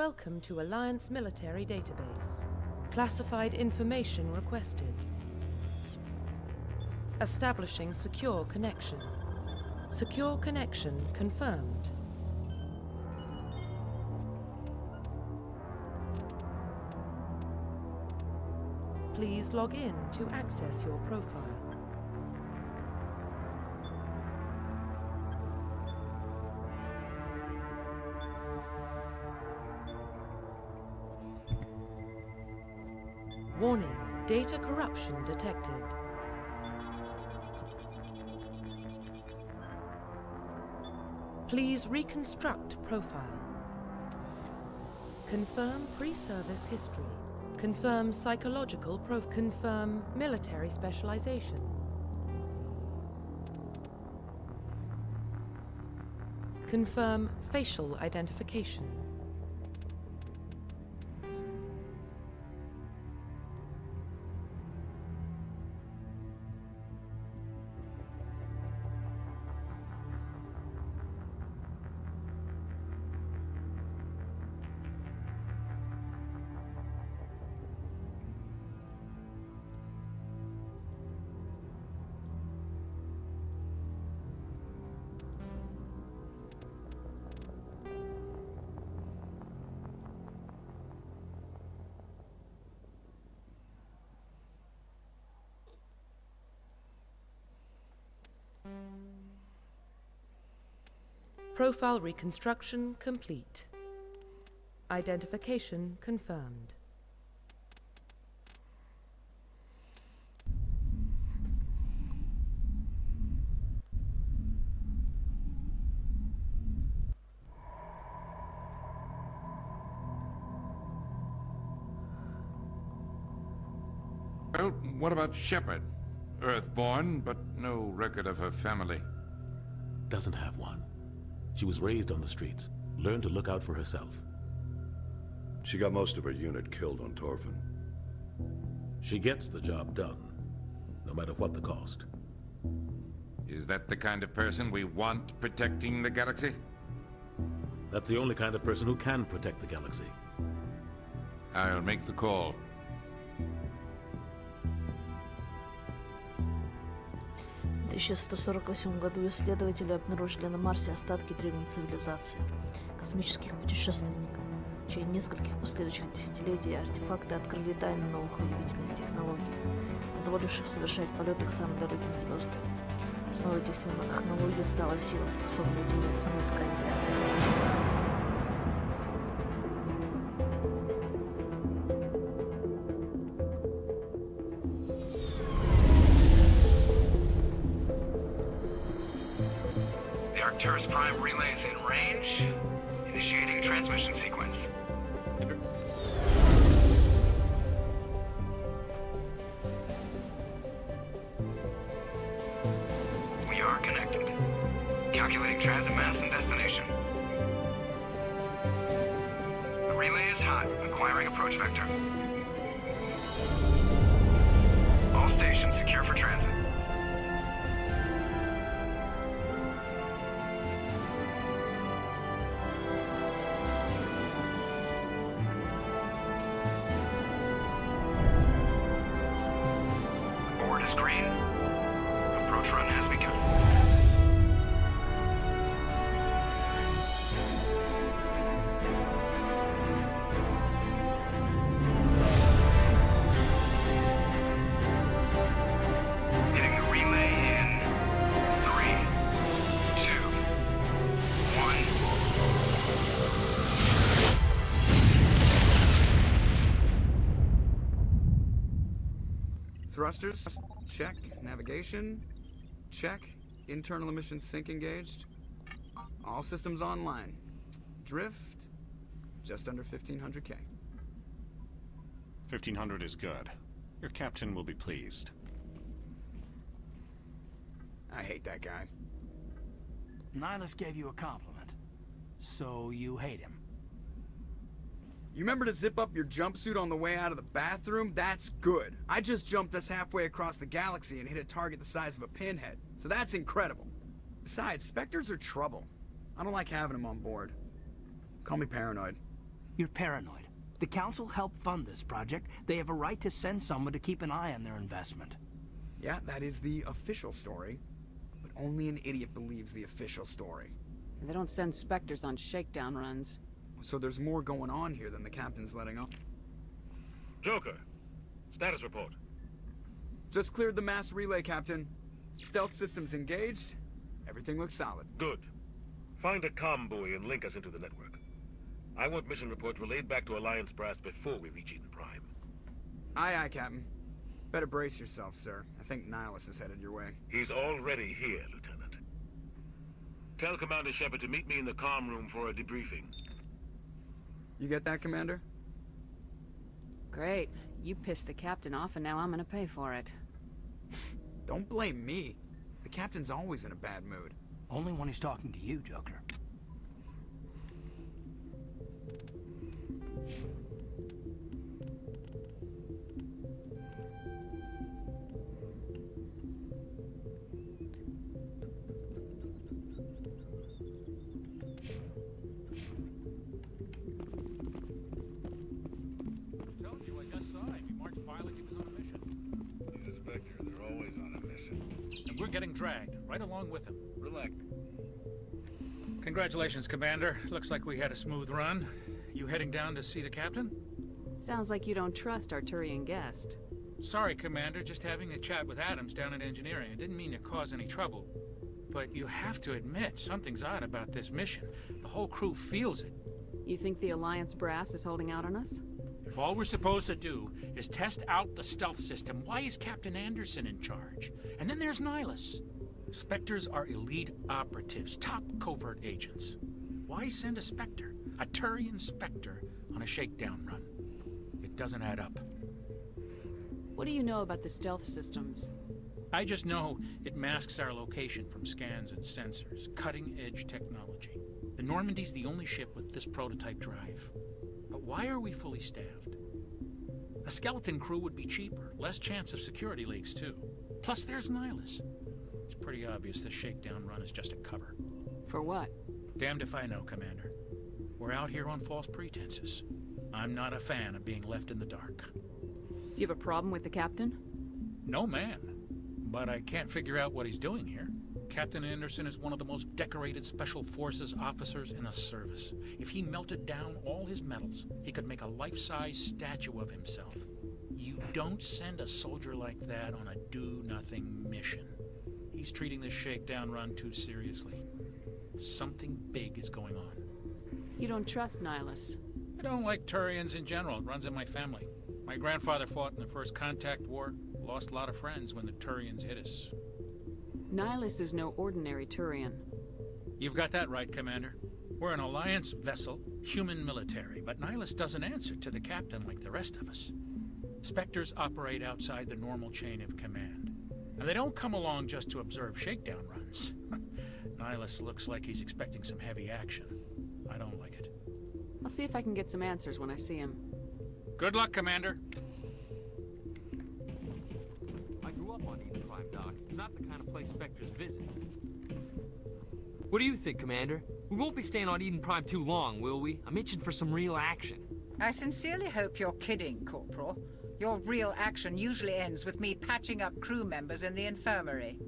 Welcome to Alliance Military Database. Classified information requested. Establishing secure connection. Secure connection confirmed. Please log in to access your profile. Warning, data corruption detected. Please reconstruct profile. Confirm pre-service history. Confirm psychological profile. Confirm military specialization. Confirm facial identification. Profile reconstruction complete. Identification confirmed. Well, what about Shepard? Earthborn, but no record of her family. Doesn't have one. She was raised on the streets, learned to look out for herself. She got most of her unit killed on Torfin. She gets the job done, no matter what the cost. Is that the kind of person we want protecting the galaxy? That's the only kind of person who can protect the galaxy. I'll make the call. В 1148 году исследователи обнаружили на Марсе остатки древней цивилизации, космических путешественников. Через нескольких последующих десятилетий артефакты открыли тайны новых удивительных технологий, позволивших совершать полеты к самым далеким звездам. Основой этих технологий стала сила, способная изменять саму ткань реальности. Arcturus Prime relays in range. Initiating transmission sequence. We are connected. Calculating transit mass and destination. The relay is hot. Acquiring approach vector. All stations secure for transit. Screen. Approach run has begun. Hitting the relay in 3, 2, 1. Thrusters, check. Navigation, check. Internal emissions sync engaged. All systems online. Drift, just under 1500K. 1500 is good. Your captain will be pleased. I hate that guy. Nihilus gave you a compliment. So you hate him. You remember to zip up your jumpsuit on the way out of the bathroom? That's good. I just jumped us halfway across the galaxy and hit a target the size of a pinhead. So that's incredible. Besides, Spectres are trouble. I don't like having them on board. Call me paranoid. You're paranoid. The Council helped fund this project. They have a right to send someone to keep an eye on their investment. Yeah, that is the official story. But only an idiot believes the official story. They don't send specters on shakedown runs. So there's more going on here than the captain's letting on. Joker, status report. Just cleared the mass relay, Captain. Stealth systems engaged. Everything looks solid. Good. Find a comm buoy and link us into the network. I want mission reports relayed back to Alliance brass before we reach Eden Prime. Aye, aye, Captain. Better brace yourself, sir. I think Nihilus is headed your way. He's already here, Lieutenant. Tell Commander Shepard to meet me in the comm room for a debriefing. You get that, Commander? Great. You pissed the captain off and now I'm gonna pay for it. Don't blame me. The captain's always in a bad mood. Only when he's talking to you, Joker. We're getting dragged, right along with him. Relax. Congratulations, Commander. Looks like we had a smooth run. You heading down to see the captain? Sounds like you don't trust our Turian guest. Sorry, Commander. Just having a chat with Adams down at engineering. I didn't mean to cause any trouble. But you have to admit, something's odd about this mission. The whole crew feels it. You think the Alliance brass is holding out on us? If all we're supposed to do is test out the stealth system, why is Captain Anderson in charge? And then there's Nihilus. Spectres are elite operatives, top covert agents. Why send a Spectre, a Turian Spectre, on a shakedown run? It doesn't add up. What do you know about the stealth systems? I just know it masks our location from scans and sensors. Cutting-edge technology. The Normandy's the only ship with this prototype drive. But why are we fully staffed? A skeleton crew would be cheaper, less chance of security leaks too. Plus there's Nihilus. It's pretty obvious this shakedown run is just a cover. For what? Damned if I know, Commander. We're out here on false pretenses. I'm not a fan of being left in the dark. Do you have a problem with the captain? No, man. But I can't figure out what he's doing here. Captain Anderson is one of the most decorated Special Forces officers in the service. If he melted down all his medals, he could make a life-size statue of himself. You don't send a soldier like that on a do-nothing mission. He's treating this shakedown run too seriously. Something big is going on. You don't trust Nihilus? I don't like Turians in general. It runs in my family. My grandfather fought in the First Contact War. Lost a lot of friends when the Turians hit us. Nihilus is no ordinary Turian. You've got that right, Commander. We're an Alliance vessel, human military, but Nihilus doesn't answer to the captain like the rest of us. Spectres operate outside the normal chain of command. And they don't come along just to observe shakedown runs. Nihilus looks like he's expecting some heavy action. I don't like it. I'll see if I can get some answers when I see him. Good luck, Commander. I grew up on Eden Prime, Doc. It's not the kind of place Spectres visit. What do you think, Commander? We won't be staying on Eden Prime too long, will we? I'm itching for some real action. I sincerely hope you're kidding, Corporal. Your real action usually ends with me patching up crew members in the infirmary.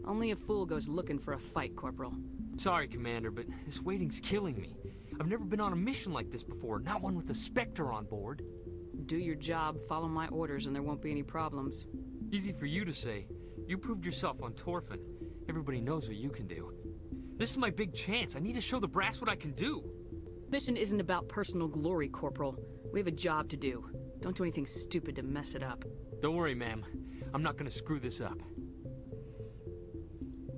Only a fool goes looking for a fight, Corporal. Sorry, Commander, but this waiting's killing me. I've never been on a mission like this before, not one with a Spectre on board. Do your job, follow my orders, and there won't be any problems. Easy for you to say. You proved yourself on Torfin. Everybody knows what you can do. This is my big chance. I need to show the brass what I can do. Mission isn't about personal glory, Corporal. We have a job to do. Don't do anything stupid to mess it up. Don't worry, ma'am. I'm not gonna screw this up.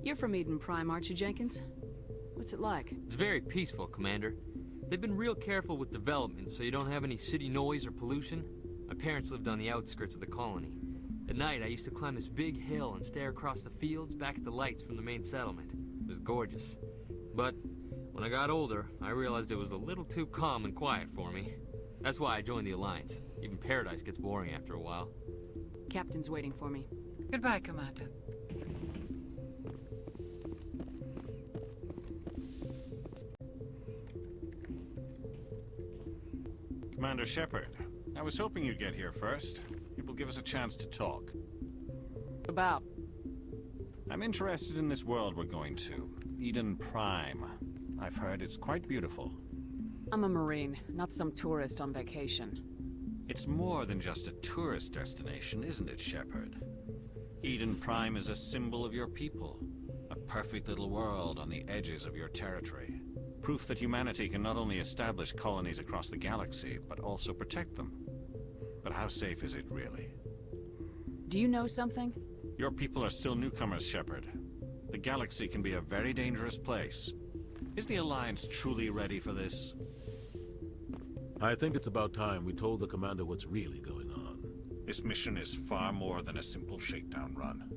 You're from Eden Prime, aren't you, Jenkins? What's it like? It's very peaceful, Commander. They've been real careful with development, so you don't have any city noise or pollution. My parents lived on the outskirts of the colony. At night, I used to climb this big hill and stare across the fields back at the lights from the main settlement. It was gorgeous. But when I got older, I realized it was a little too calm and quiet for me. That's why I joined the Alliance. Even Paradise gets boring after a while. Captain's waiting for me. Goodbye, Commander. Commander Shepard, I was hoping you'd get here first. It will give us a chance to talk. About? I'm interested in this world we're going to, Eden Prime. I've heard it's quite beautiful. I'm a Marine, not some tourist on vacation. It's more than just a tourist destination, isn't it, Shepard? Eden Prime is a symbol of your people. A perfect little world on the edges of your territory. Proof that humanity can not only establish colonies across the galaxy, but also protect them. But how safe is it really? Do you know something? Your people are still newcomers, Shepard. The galaxy can be a very dangerous place. Is the Alliance truly ready for this? I think it's about time we told the commander what's really going on. This mission is far more than a simple shakedown run.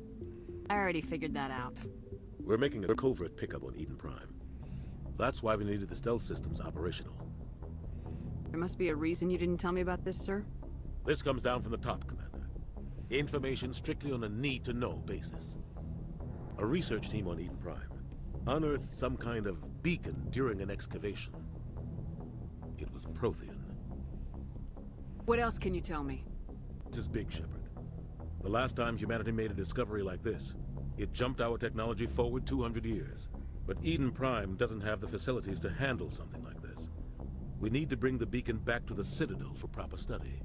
I already figured that out. We're making a covert pickup on Eden Prime. That's why we needed the stealth systems operational. There must be a reason you didn't tell me about this, sir? This comes down from the top, Commander. Information strictly on a need-to-know basis. A research team on Eden Prime unearthed some kind of beacon during an excavation. It was Prothean. What else can you tell me? This is big, Shepard. The last time humanity made a discovery like this, it jumped our technology forward 200 years. But Eden Prime doesn't have the facilities to handle something like this. We need to bring the beacon back to the Citadel for proper study.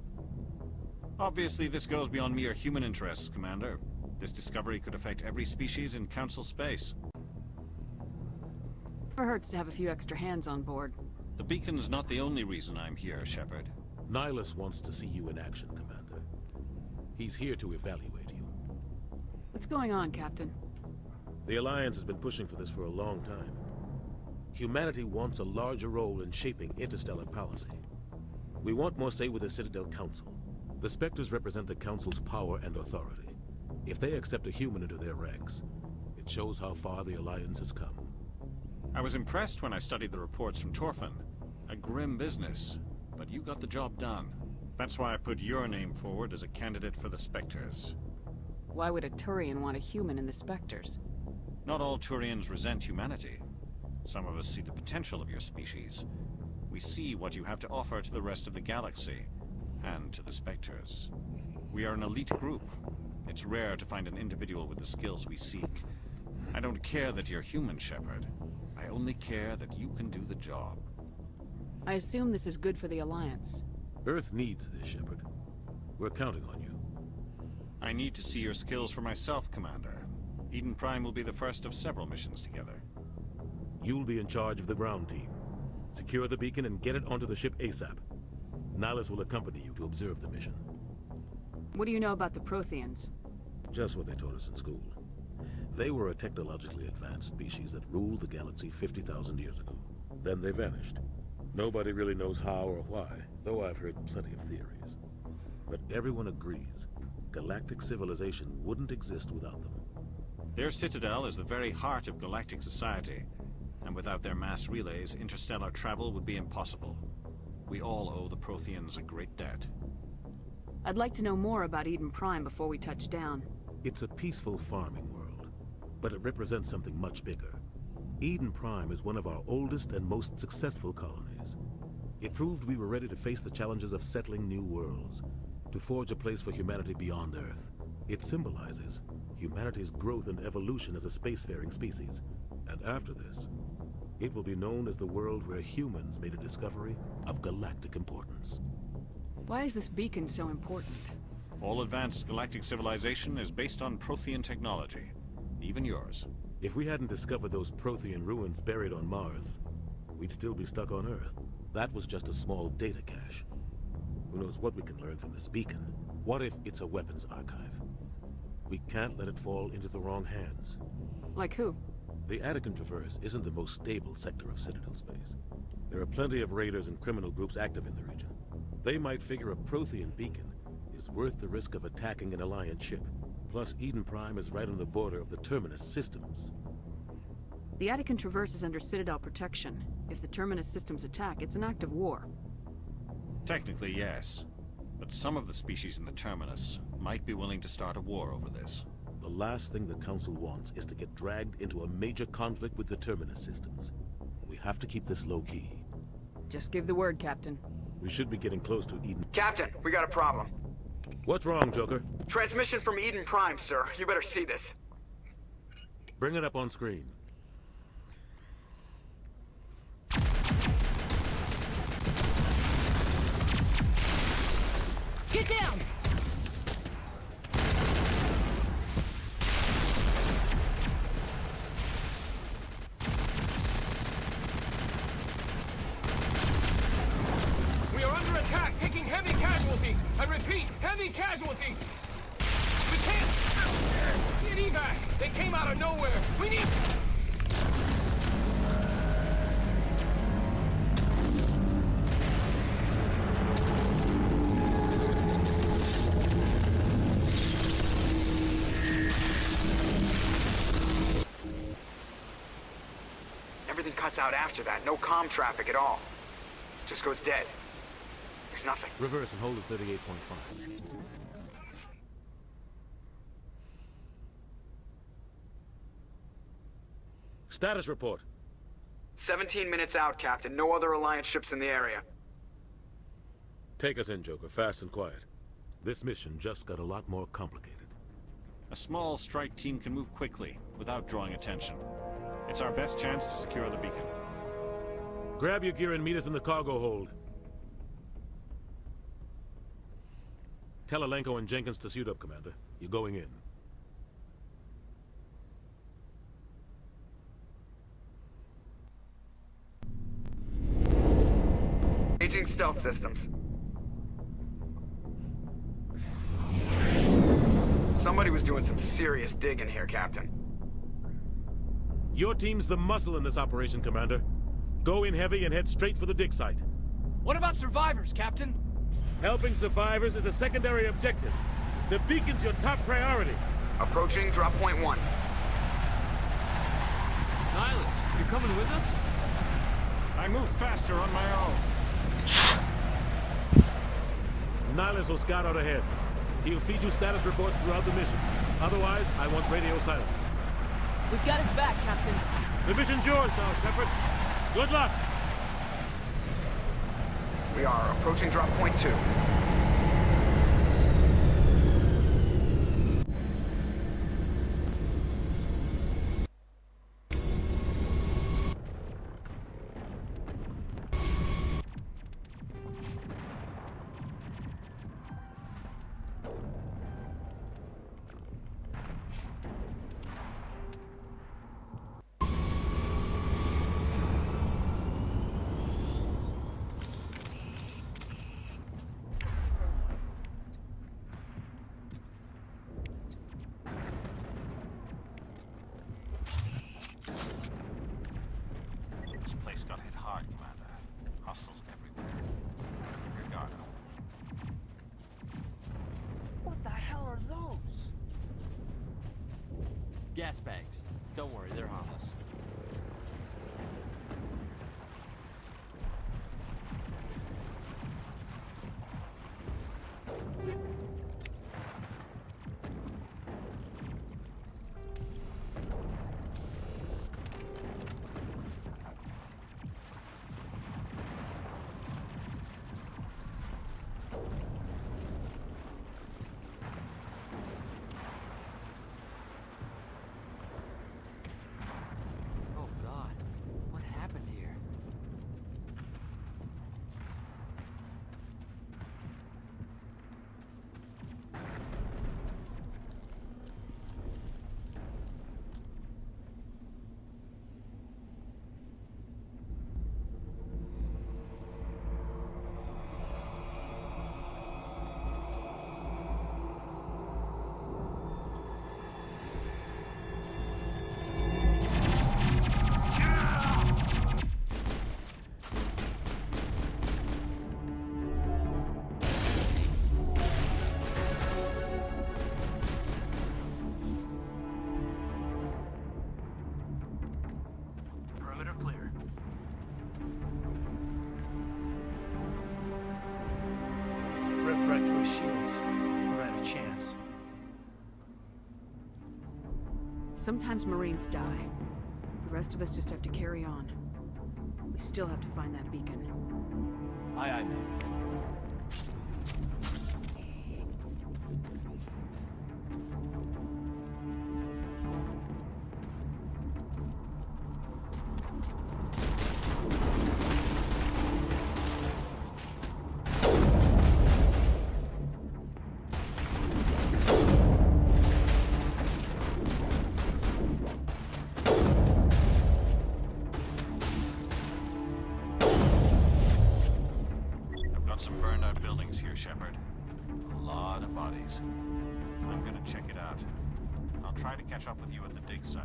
Obviously, this goes beyond mere human interests, Commander. This discovery could affect every species in Council space. Never hurts to have a few extra hands on board. The beacon's not the only reason I'm here, Shepard. Nihilus wants to see you in action, Commander. He's here to evaluate you. What's going on, Captain? The Alliance has been pushing for this for a long time. Humanity wants a larger role in shaping interstellar policy. We want more say with the Citadel Council. The Spectres represent the Council's power and authority. If they accept a human into their ranks, it shows how far the Alliance has come. I was impressed when I studied the reports from Torfin. A grim business, but you got the job done. That's why I put your name forward as a candidate for the Spectres. Why would a Turian want a human in the Spectres? Not all Turians resent humanity. Some of us see the potential of your species. We see what you have to offer to the rest of the galaxy, and to the Spectres. We are an elite group. It's rare to find an individual with the skills we seek. I don't care that you're human, Shepard. I only care that you can do the job. I assume this is good for the Alliance. Earth needs this, Shepard. We're counting on you. I need to see your skills for myself, Commander. Eden Prime will be the first of several missions together. You'll be in charge of the ground team. Secure the beacon and get it onto the ship ASAP. Nihilus will accompany you to observe the mission. What do you know about the Protheans? Just what they taught us in school. They were a technologically advanced species that ruled the galaxy 50,000 years ago. Then they vanished. Nobody really knows how or why, though I've heard plenty of theories. But everyone agrees, galactic civilization wouldn't exist without them. Their citadel is the very heart of galactic society, and without their mass relays, interstellar travel would be impossible. We all owe the Protheans a great debt. I'd like to know more about Eden Prime before we touch down. It's a peaceful farming world, but it represents something much bigger. Eden Prime is one of our oldest and most successful colonies. It proved we were ready to face the challenges of settling new worlds, to forge a place for humanity beyond Earth. It symbolizes humanity's growth and evolution as a spacefaring species. And after this, it will be known as the world where humans made a discovery of galactic importance. Why is this beacon so important? All advanced galactic civilization is based on Prothean technology, even yours. If we hadn't discovered those Prothean ruins buried on Mars, we'd still be stuck on Earth. That was just a small data cache. Who knows what we can learn from this beacon? What if it's a weapons archive? We can't let it fall into the wrong hands. Like who? The Attican Traverse isn't the most stable sector of Citadel space. There are plenty of raiders and criminal groups active in the region. They might figure a Prothean beacon is worth the risk of attacking an Alliance ship. Plus, Eden Prime is right on the border of the Terminus systems. The Attican Traverse is under Citadel protection. If the Terminus systems attack, it's an act of war. Technically, yes. But some of the species in the Terminus might be willing to start a war over this. The last thing the Council wants is to get dragged into a major conflict with the Terminus systems. We have to keep this low-key. Just give the word, Captain. We should be getting close to Eden. Captain, we got a problem. What's wrong, Joker? Transmission from Eden Prime, sir. You better see this. Bring it up on screen. Get down! We are under attack, taking heavy casualties. I repeat, heavy casualties. We can't get evac. They came out of nowhere. We need... Everything cuts out after that. No comm traffic at all. Just goes dead. There's nothing. Reverse and hold at 38.5. Status report. 17 minutes out, Captain. No other Alliance ships in the area. Take us in, Joker, fast and quiet. This mission just got a lot more complicated. A small strike team can move quickly, without drawing attention. It's our best chance to secure the beacon. Grab your gear and meet us in the cargo hold. Tell Alenko and Jenkins to suit up, Commander. You're going in. Aging stealth systems. Somebody was doing some serious digging here, Captain. Your team's the muscle in this operation, Commander. Go in heavy and head straight for the dig site. What about survivors, Captain? Helping survivors is a secondary objective. The beacon's your top priority. Approaching drop point 1. Nihilus, you're coming with us? I move faster on my own. Nihilus will scout out ahead. He'll feed you status reports throughout the mission. Otherwise, I want radio silence. We've got his back, Captain. The mission's yours now, Shepard. Good luck! We are approaching drop point 2. This place got hit hard, Commander. Hostiles everywhere. Your guard up. What the hell are those? Gas bags. Don't worry, they're harmless. Oh God, what happened here? Perimeter clear. Rip right through his shields. We're at a chance. Sometimes Marines die. The rest of us just have to carry on. We still have to find that beacon. Aye, aye, ma'am. Some burned out buildings here, Shepard. A lot of bodies. I'm gonna check it out. I'll try to catch up with you at the dig site.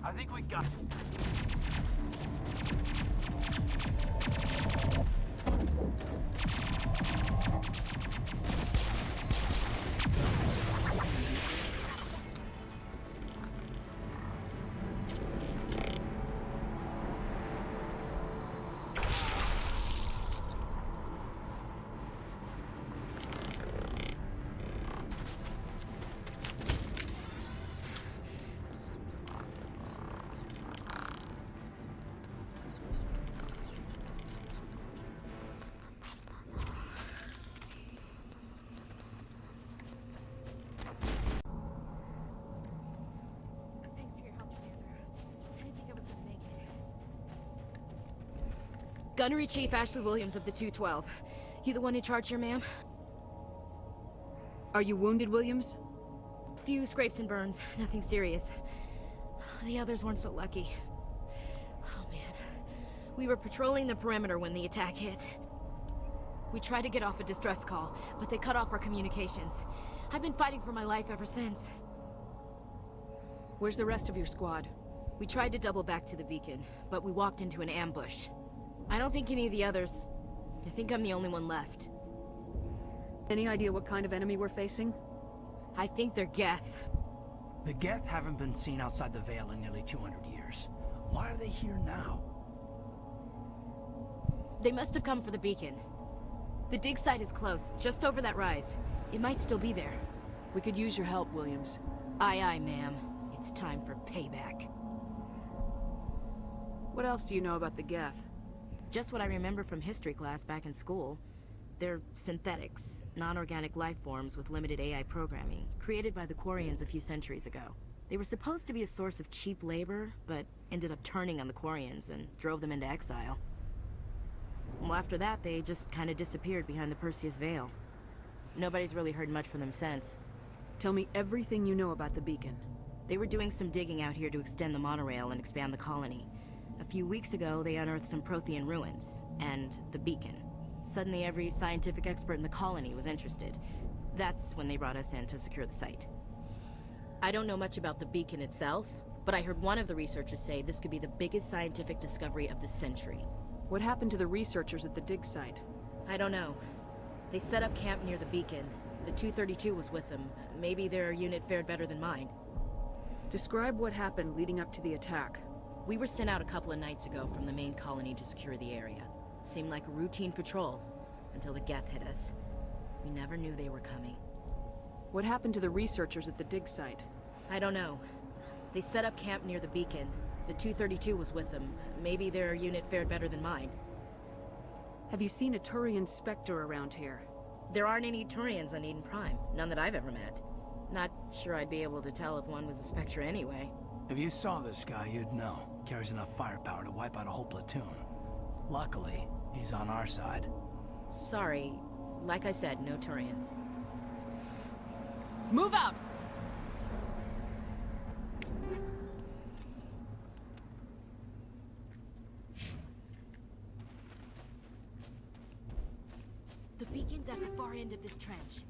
I think we got Gunnery Chief Ashley Williams of the 212. You the one in charge here, ma'am? Are you wounded, Williams? Few scrapes and burns, nothing serious. The others weren't so lucky. Oh man. We were patrolling the perimeter when the attack hit. We tried to get off a distress call, but they cut off our communications. I've been fighting for my life ever since. Where's the rest of your squad? We tried to double back to the beacon, but we walked into an ambush. I don't think any of the others... I think I'm the only one left. Any idea what kind of enemy we're facing? I think they're Geth. The Geth haven't been seen outside the Veil in nearly 200 years. Why are they here now? They must have come for the beacon. The dig site is close, just over that rise. It might still be there. We could use your help, Williams. Aye, aye, ma'am. It's time for payback. What else do you know about the Geth? Just what I remember from history class back in school. They're synthetics, non-organic life forms with limited AI programming, created by the Quarians a few centuries ago. They were supposed to be a source of cheap labor, but ended up turning on the Quarians and drove them into exile. Well, after that, they just kind of disappeared behind the Perseus Veil. Nobody's really heard much from them since. Tell me everything you know about the beacon. They were doing some digging out here to extend the monorail and expand the colony. A few weeks ago, they unearthed some Prothean ruins, and the beacon. Suddenly, every scientific expert in the colony was interested. That's when they brought us in to secure the site. I don't know much about the beacon itself, but I heard one of the researchers say this could be the biggest scientific discovery of the century. What happened to the researchers at the dig site? I don't know. They set up camp near the beacon. The 232 was with them. Maybe their unit fared better than mine. Describe what happened leading up to the attack. We were sent out a couple of nights ago from the main colony to secure the area. Seemed like a routine patrol, until the Geth hit us. We never knew they were coming. What happened to the researchers at the dig site? I don't know. They set up camp near the beacon. The 232 was with them. Maybe their unit fared better than mine. Have you seen a Turian Spectre around here? There aren't any Turians on Eden Prime. None that I've ever met. Not sure I'd be able to tell if one was a Spectre anyway. If you saw this guy, you'd know. Carries enough firepower to wipe out a whole platoon. Luckily, he's on our side. Sorry. Like I said, no Turians. Move out! The beacon's at the far end of this trench.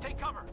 Take cover!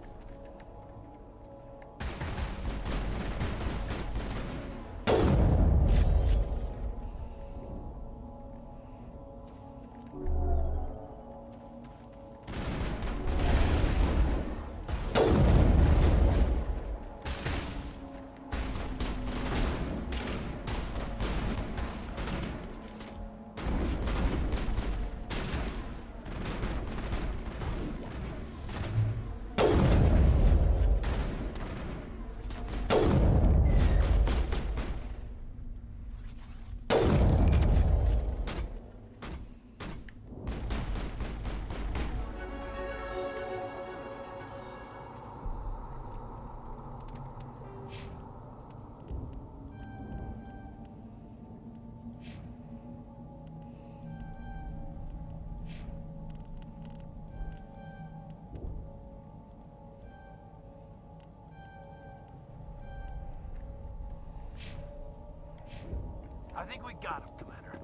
I think we got him, Commander.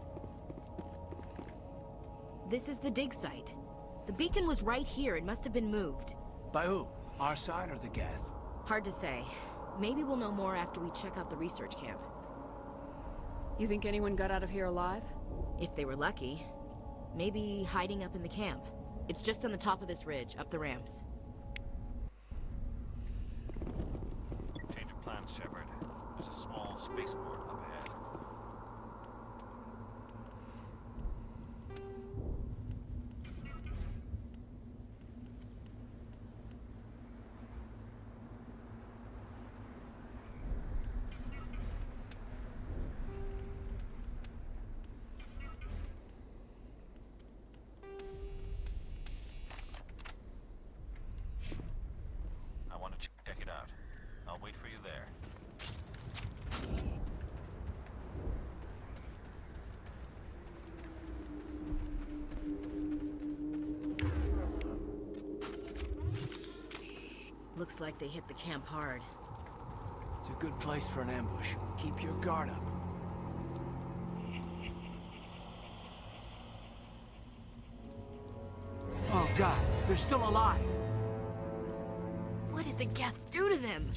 This is the dig site. The beacon was right here. It must have been moved. By who? Our side or the Geth? Hard to say. Maybe we'll know more after we check out the research camp. You think anyone got out of here alive? If they were lucky. Maybe hiding up in the camp. It's just on the top of this ridge, up the ramps. Change of plans, Shepard. There's a small spaceport up ahead. I want to check it out. I'll wait for you there. Looks like they hit the camp hard. It's a good place for an ambush. Keep your guard up. Oh God, they're still alive! What did the Geth do to them?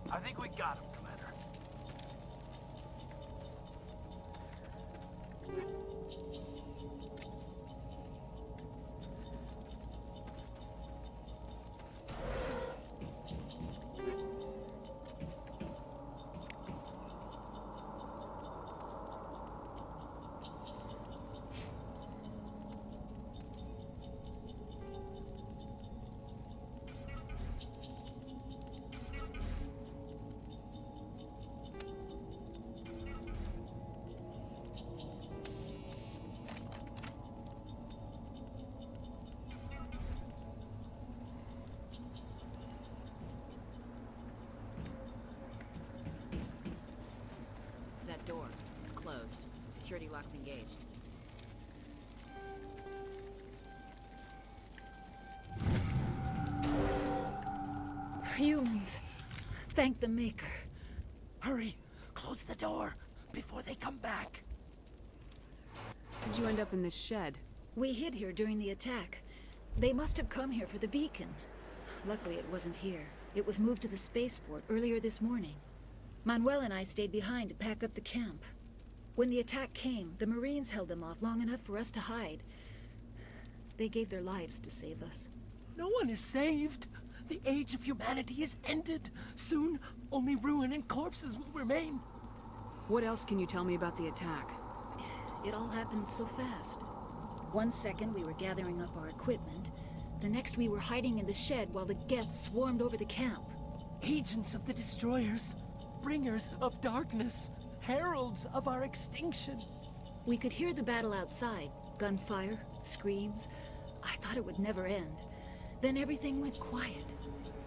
I think we got him, Commander. security lock's engaged. Humans. Thank the Maker. Hurry! Close the door before they come back. How'd you end up in this shed? We hid here during the attack. They must have come here for the beacon. Luckily, it wasn't here. It was moved to the spaceport earlier this morning. Manuel and I stayed behind to pack up the camp. When the attack came, the Marines held them off long enough for us to hide. They gave their lives to save us. No one is saved. The age of humanity is ended. Soon, only ruin and corpses will remain. What else can you tell me about the attack? It all happened so fast. 1 second we were gathering up our equipment. The next we were hiding in the shed while the Geth swarmed over the camp. Agents of the Destroyers, bringers of darkness, heralds of our extinction. We could hear the battle outside. Gunfire, screams. I thought it would never end. Then everything went quiet.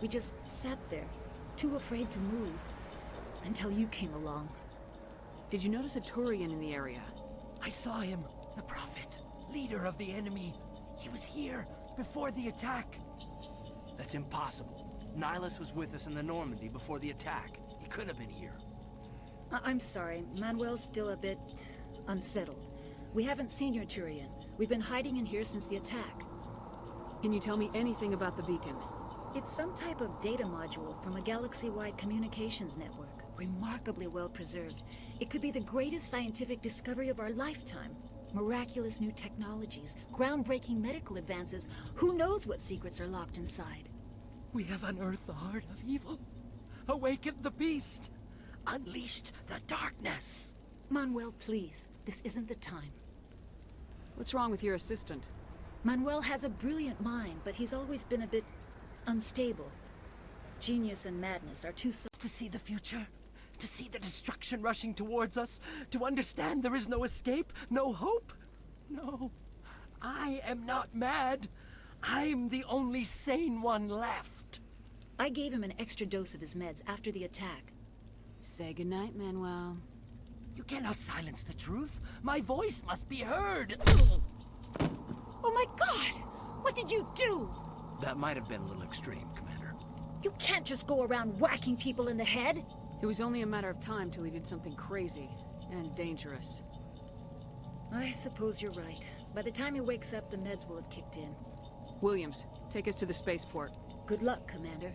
We just sat there, too afraid to move, until you came along. Did you notice a Turian in the area? I saw him, the Prophet, leader of the enemy. He was here before the attack. That's impossible. Nihilus was with us in the Normandy before the attack. He couldn't have been here. I'm sorry, Manuel's still a bit unsettled. We haven't seen your Turian. We've been hiding in here since the attack. Can you tell me anything about the beacon? It's some type of data module from a galaxy-wide communications network. Remarkably well preserved. It could be the greatest scientific discovery of our lifetime. Miraculous new technologies, groundbreaking medical advances. Who knows what secrets are locked inside? We have unearthed the heart of evil, awakened the beast, unleashed the darkness. Manuel, please. This isn't the time. What's wrong with your assistant? Manuel has a brilliant mind, but he's always been a bit unstable. Genius and madness are two sides. To see the future, to see the destruction rushing towards us, to understand there is no escape, no hope. No, I am not mad. I'm the only sane one left. I gave him an extra dose of his meds after the attack. Say goodnight, Manuel. You cannot silence the truth. My voice must be heard. Oh my God! What did you do? That might have been a little extreme, Commander. You can't just go around whacking people in the head. It was only a matter of time till he did something crazy and dangerous. I suppose you're right. By the time he wakes up, the meds will have kicked in. Williams, take us to the spaceport. Good luck, Commander.